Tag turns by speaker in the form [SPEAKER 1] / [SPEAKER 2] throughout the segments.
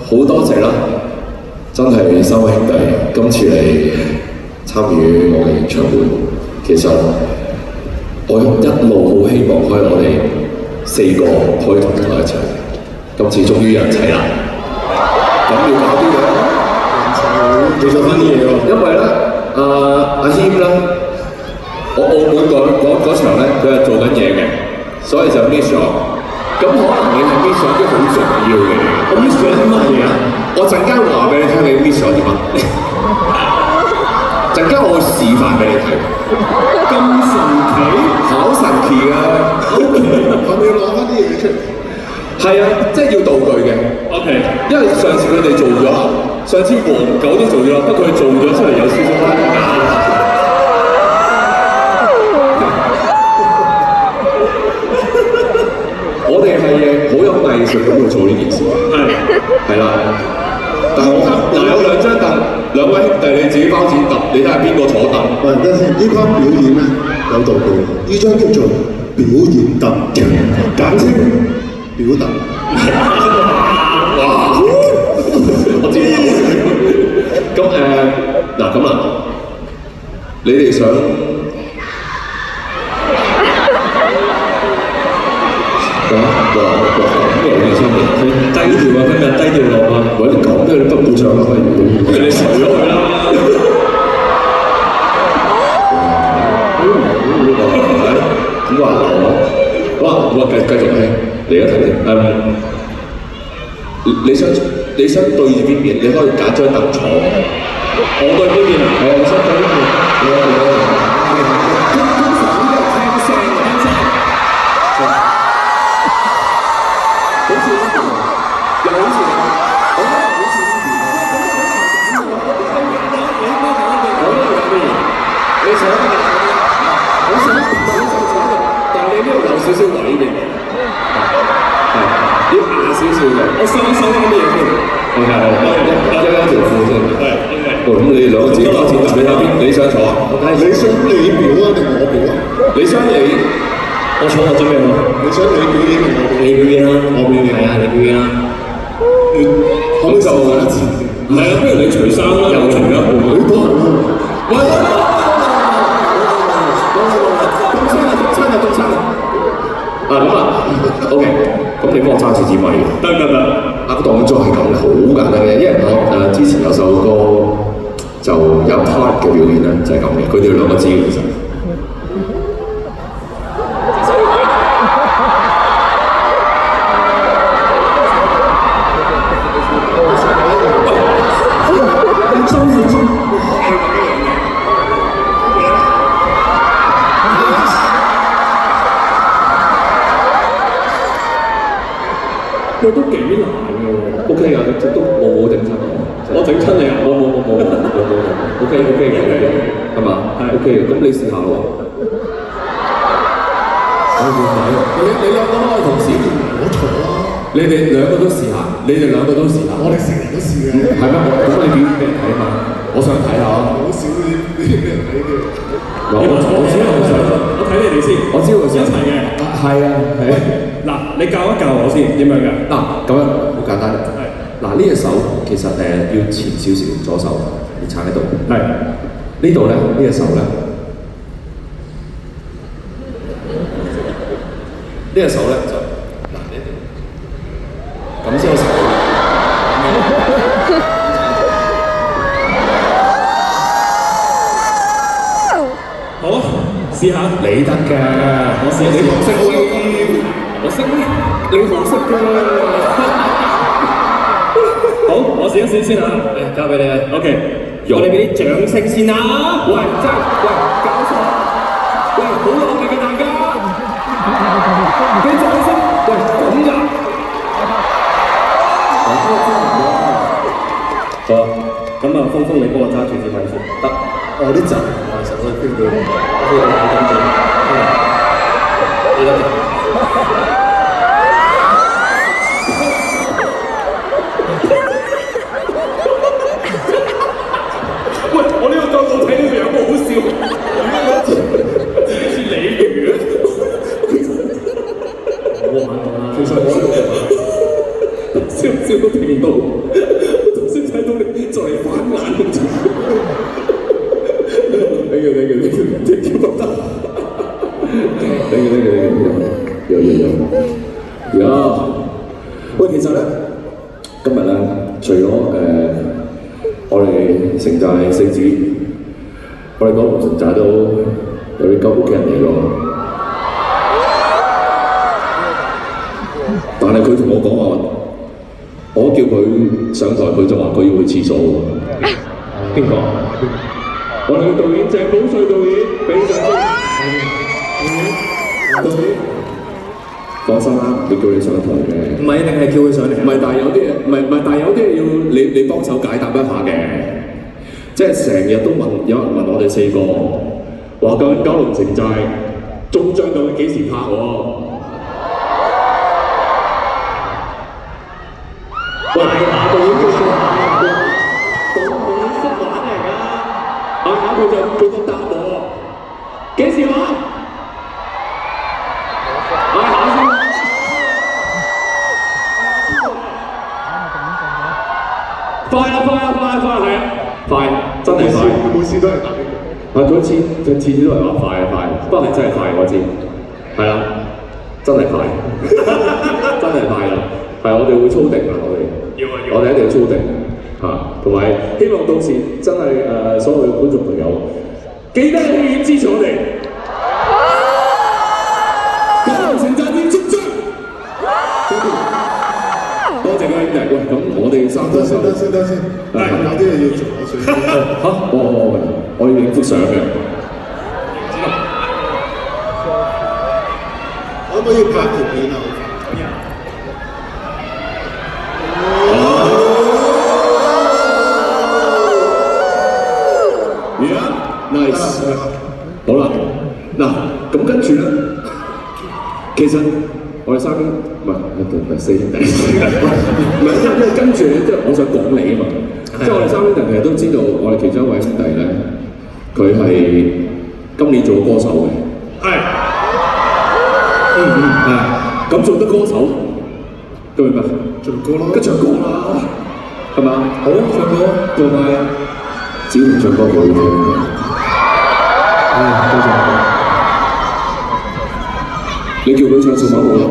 [SPEAKER 1] 好多謝啦，真係三位兄弟今次嚟參與我嘅演唱會。其實我一路好希望可以我哋4個可以同我一齊，今次終於有人齊啦。咁要搞啲嘢，要做翻啲嘢喎。因為咧，阿謙咧，我澳門嗰場咧，佢係做緊嘢嘅，所以就 miss 咗。咁可能你係 miss 咗啲好重要嘅嘢。我 miss 咗啲乜嘢啊？我陣間話俾你聽，你 miss 咗啲乜？陣間我會示範俾你睇。咁神奇？好神奇啊！係咪要攞翻啲嘢出嚟？係啊，即係要道具嘅。OK。因為上次佢哋做咗，上次黃狗都做咗，不過佢做咗出嚟有少少假。我哋係好有藝術咁去做呢件事，係啦。但係我嗱有2張凳，2位兄弟你自己包剪揼，你睇下邊個坐凳。
[SPEAKER 2] 喂，等先，呢班表演咧有道具，呢張叫做表演凳，簡稱表凳。
[SPEAKER 1] 哇！我知。咁嗱咁啦，你哋想？低調啊！今日低調落啊！喂，你講咩？你不滿唱啊？不如你除咗佢啦！咁話我，好啊！我繼續嚟，嚟一題先。你想對住邊邊？你可以揀張凳坐。我對邊邊啊？係啊，你想對邊邊？通常呢個聽聲嘅，聽聲。好似呢邊，又好似我覺得好似呢邊。你想啊？我想，但係你呢度有少少位嘅。要硬少少嘅，我收翻啲嘢先。係，一條褲先。係，咁你兩個自己攞錢揼，你喺邊？你想坐啊？
[SPEAKER 2] 你想你表啊定我表啊？
[SPEAKER 1] 你想你，我坐我準備好。
[SPEAKER 2] 你想你表演定我表演？
[SPEAKER 1] 你表演啦，
[SPEAKER 2] 我表演。
[SPEAKER 1] 係啊，你表演啦。
[SPEAKER 2] 可唔可以就一次？
[SPEAKER 1] 唔係啊，不如你除衫啦，又除咗。
[SPEAKER 2] 你都係喎。
[SPEAKER 1] 喂！凍親啊！啊咁啊 ，OK， 咁你幫我揸住支咪，得。個動作係咁嘅，好簡單嘅，因為我之前有首歌就有 part 嘅表演咧，就係咁嘅，佢哋兩個知嘅其實。佢都幾難嘅喎。OK 啊，都冇整親我整親你啊？冇OK 嘅，係嘛？係 OK 嘅，咁你試下咯。你兩個都可以同時，
[SPEAKER 2] 我嘈啦。
[SPEAKER 1] 你哋兩個都試下，你哋兩個都試下。
[SPEAKER 2] 我哋成日都試嘅。
[SPEAKER 1] 係咩？咁你表演俾人睇嘛？我想睇下。
[SPEAKER 2] 好少呢啲俾人睇嘅。
[SPEAKER 3] 我睇你哋先，
[SPEAKER 1] 我知道一齊
[SPEAKER 3] 嘅。
[SPEAKER 1] 係啊。
[SPEAKER 3] 嗱，你教一教我先點樣㗎？
[SPEAKER 1] 嗱，咁樣好簡單。嗱，呢隻手其實要前少少，左手你撐喺度。係。呢度咧，呢隻手咧，呢隻手咧就嗱呢度，咁先有手。
[SPEAKER 3] 好，試下。
[SPEAKER 1] 你得㗎，我試你學識喎。我識咩？你好識㗎。
[SPEAKER 3] 好，我試一試先啊。
[SPEAKER 1] 交俾你啊。
[SPEAKER 3] OK。我哋俾啲掌聲先啦。
[SPEAKER 1] 喂，真係，喂，搞錯！喂，好努力嘅大家。俾掌聲。喂，咁㗎？
[SPEAKER 3] 好啊。咁啊，峰峰你幫我揸住支咪先。得。
[SPEAKER 2] 我啲陣，我手都飛到。
[SPEAKER 3] 我好緊張。你得。喂，我呢個角度睇呢個樣好好笑，似鯉魚啊！我玩到啦，其實笑都停唔到，我頭先睇到你就嚟反眼咁。Thank you，有。喂，其實咧，今日咧，除咗我哋城寨四子，我哋九龍城寨都有啲屋企人嚟咗。但係佢同我講話，我叫佢上台，佢就話佢要去廁所喎。邊個？我哋嘅導演鄭寶瑞導演，俾掌聲。導演，放心啦，會叫你上台嘅。唔係一定係叫佢上嚟。唔係，但係有啲嘢，但係有啲嘢要你幫手解答一下嘅。即係成日都有人問我哋四個，話究竟九龍城寨終章究竟幾時拍喎？喂，馬導演叫做導演識玩嚟㗎。佢就答我，幾時話？下先。快啦，係啊，快，真係快。
[SPEAKER 2] 每次都係答呢
[SPEAKER 1] 個。佢次次都係話快，不過係真係快，我知。係啦，真係快，真係快啦。係我哋會操定啊，我哋一定要操定。同埋希望到時真係所有嘅觀眾朋友記得戲院支持我哋，九龍城寨片終章。多謝各位。
[SPEAKER 3] 弟，喂，咁我哋三個
[SPEAKER 2] 先，有啲嘢要做我先。
[SPEAKER 3] 嚇，我要影幅相嘅。
[SPEAKER 2] 可唔可以拍條片啊？Nice，
[SPEAKER 3] 好啦，嗱，咁跟住咧，其實我哋三兄唔係四兄弟，唔係因為跟住咧，即係我想講你啊嘛，即係我哋三兄弟其實都知道，我哋其中一位兄弟咧，佢係今年做歌手嘅，咁做得歌手，咁咪咩？
[SPEAKER 2] 唱歌咯，
[SPEAKER 3] 跟唱歌啦，係嘛？好，唱歌，同埋子桓唱歌幾好聽嘅。多謝你叫佢唱數碼舞啦。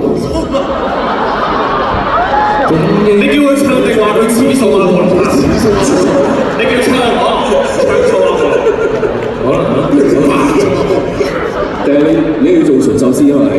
[SPEAKER 3] 你叫佢唱定話佢似數碼舞啦？你叫唱唱數碼舞。好啦，但係你要做純壽司啊嘛你。